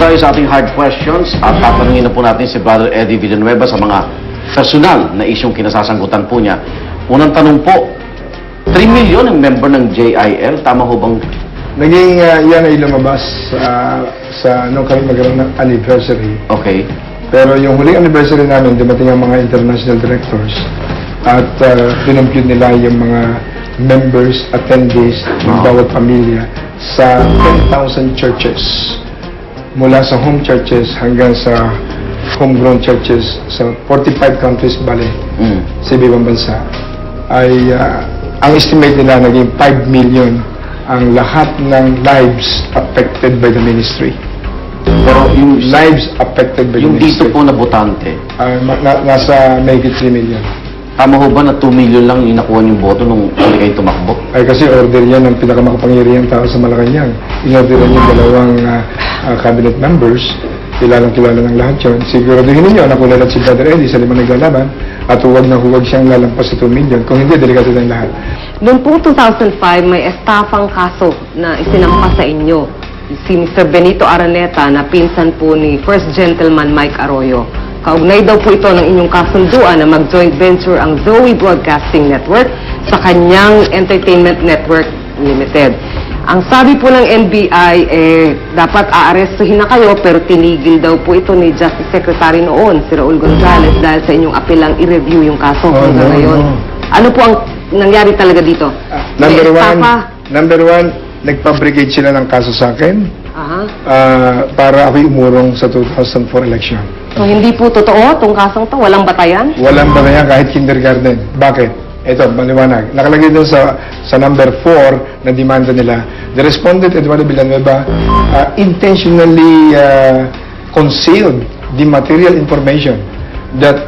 tayo sa ating hard questions at tatanungin na po natin si Brother Eddie Villanueva sa mga personal na isyong kinasasangkutan po niya. Unang tanong po, 3 million ang member ng JIL. Tama ho bang? Naging yan ay lumabas sa nung kami magkaroon ng anniversary. Okay. Pero yung huling anniversary namin, dumating ang mga international directors at pinumpute nila yung mga members, attendees ng bawat pamilya sa 10,000 churches. Mula sa home churches hanggang sa homegrown churches sa 45 countries, bale, sa ibang bansa, ay ang estimate nila naging 5 million ang lahat ng lives affected by the ministry. Pero yung Lives affected by the yung dito ministry. po na botante, Nasa mayigit 3 million. tama ho ba na 2 million lang yung nakuha niyong boto nung huli kayo tumakbo? Ay kasi order yan ng pinakamakapangyarihang tao sa Malacanang. Inorderan yung dalawang cabinet members. Kilalang-kilala ng lahat yun. Siguraduhin ninyo na kung lahat si Brother Eddie sa 5 naglalaban at huwag na huwag siyang lalampas sa 2 million. Kung hindi, delikado ng lahat. Noong po 2005, may estafang kaso na isinampa sa inyo. Si Mr. Benito Araneta na pinsan po ni First Gentleman Mike Arroyo. Kaugnay daw po ito ng inyong kasunduan na mag-joint venture ang Zoe Broadcasting Network sa kanyang Entertainment Network Limited. Ang sabi po ng NBI, dapat aarestuhin na kayo pero tinigil daw po ito ni Justice Secretary noon, si Raul Gonzales, dahil sa inyong apilang i-review yung kaso hanggang ngayon. Ano po ang nangyari talaga dito? Number one, nagpabrigade sila ng kaso sa akin Aha. para ako'y umurong sa 2004 election. So hindi po totoo itong kasong to? Walang batayan? Walang ba na yan kahit kindergarten? Bakit? Ito, maliwanag. Nakalagay doon sa number 4 na demanda nila. The respondent, Eduardo Villanueva, intentionally concealed the material information that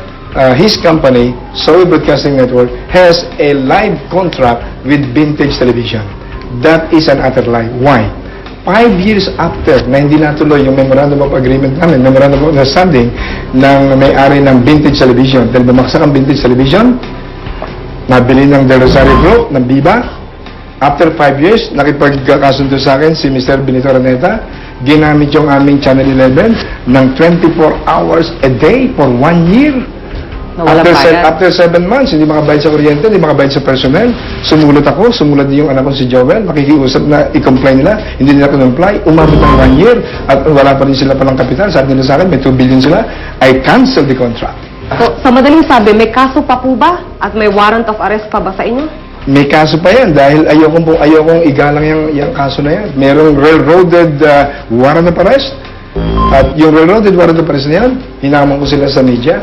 his company, Zoe Broadcasting Network, has a live contract with Vintage Television. That is an utter lie. Why? 5 years after na hindi natuloy yung Memorandum of Agreement namin, Memorandum of Understanding ng may-ari ng Vintage Television, dahil bumaksak ang Vintage Television, nabili ng Del Rosario Group, ng Viva. After 5 years, nakipagkasundo sa akin si Mr. Benito Araneta, ginamit yung aming Channel 11 ng 24 hours a day for 1 year. After 7 months, hindi makabayad sa kuryente, hindi makabayad sa personnel. Sumulat ako, sumulat din yung anak ko si Joel, makikiusap na i-comply nila, hindi nila comply, umabot ng 1 year, at wala pa rin sila palang kapital. Sabi nila sa akin, may 2 billion sila, I cancel the contract. So, sa madaling sabi, may kaso pa po ba? At may warrant of arrest pa ba sa inyo? May kaso pa yan dahil ayokong igalang yung kaso na yan. Merong railroaded warrant of arrest. At yung railroaded warrant of arrest na yan, hinamon ko sila sa media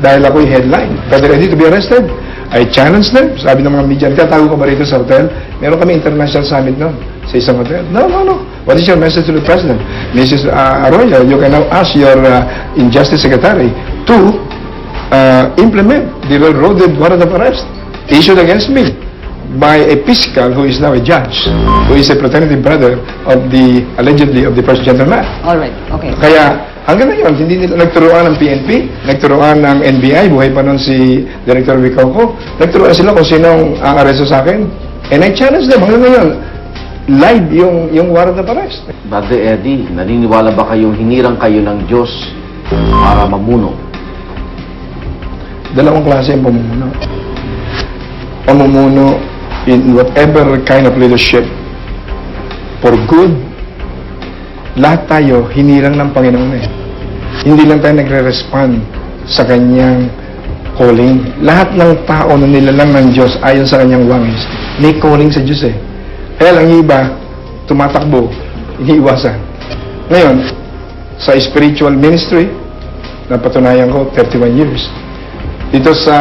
dahil ako'y headline. Brother Eddie to be arrested. I challenge them. Sabi ng mga media, nagtatago ko ba rito sa hotel? Meron kami international summit noon sa isang hotel. No. What is your message to the President? Mrs. Arroyo, you can now ask your Injustice Secretary to implement the railroaded warrant of arrest issued against me by a fiscal who is now a judge, who is a fraternity brother of the, allegedly, of the First Gentleman. Alright, okay. Kaya, hanggang ngayon, hindi nila nagturuan ng PNP, nagturuan ng NBI, buhay pa nun si Director Vicoco, nagturuan sila kung sinong ang aresto sa akin, and I challenge them hanggang ngayon, live yung warrant of arrest. Brother Eddie, naniniwala ba kayong hinirang kayo ng Diyos para mamuno? Dalawang klase ang pamumuno. Pamumuno in whatever kind of leadership for good. Lahat tayo hinirang ng Panginoon eh. Hindi lang tayo nagre-respond sa kanyang calling. Lahat ng tao na nilalang ng Diyos ayon sa kanyang wangis, may calling sa Diyos eh. Kaya lang yung iba, tumatakbo, iniiwasan. Ngayon, sa spiritual ministry, napatunayan ko 31 years. Dito sa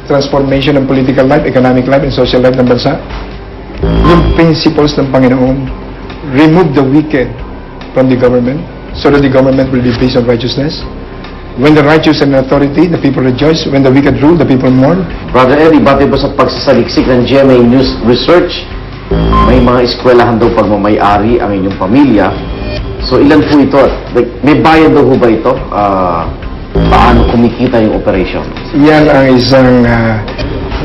transformation ng political life, economic life, and social life ng bansa, yung principles ng Panginoon, remove the wicked from the government so that the government will be based on righteousness. When the righteous and authority, the people rejoice. When the wicked rule, the people mourn. Brother Eddie, batay ba sa pagsasaliksik ng GMA News Research, may mga eskwelahan daw pagmamayari ang inyong pamilya. So ilan po ito? May bayad daw ho ba ito? Paano kumikita yung operation? Yan ang isang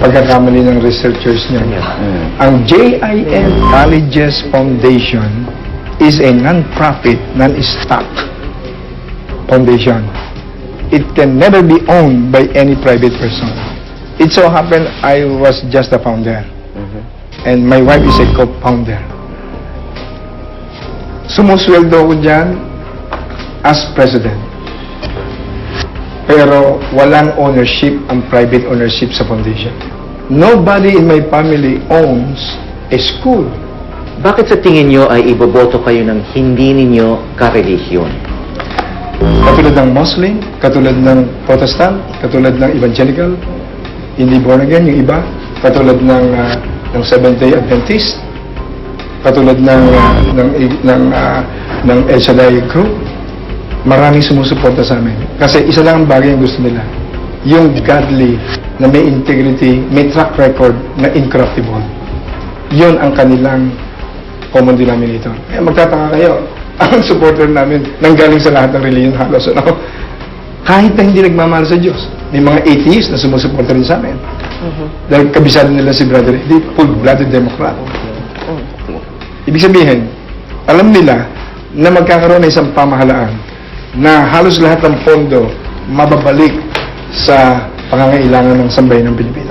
pagkakamali ng researchers niya. Ang JIL Colleges Foundation is a non-profit, non-stock foundation. It can never be owned by any private person. It so happened I was just the founder. And my wife is a co-founder. Sumusweldo ako dyan as president. Pero walang ownership ang private ownership sa foundation. Nobody in my family owns a school. Bakit sa tingin nyo ay iboboto kayo ng hindi ninyo karelihiyon? Katulad ng Muslim, katulad ng Protestant, katulad ng Evangelical, hindi born again yung iba, katulad ng Seventh-day Adventist, katulad ng El Shaddai Group. Maraming sumusuporta sa amin. Kasi isa lang ang bagay ang gusto nila. Yung godly, na may integrity, may track record na incorruptible. Yun ang kanilang common denominator. Kaya magtataka kayo, ang supporter namin nanggaling sa lahat ng reliyon halos. Ano? Kahit na hindi nagmamahal sa Diyos. May mga atheists na sumusuporta rin sa amin. Dahil kabisado nila si Brother Eddie, full-blooded Democrat. Ibig sabihin, alam nila na magkakaroon ng isang pamahalaan na halos lahat ng pondo mababalik sa pangangailangan ng sambayan ng Pilipino.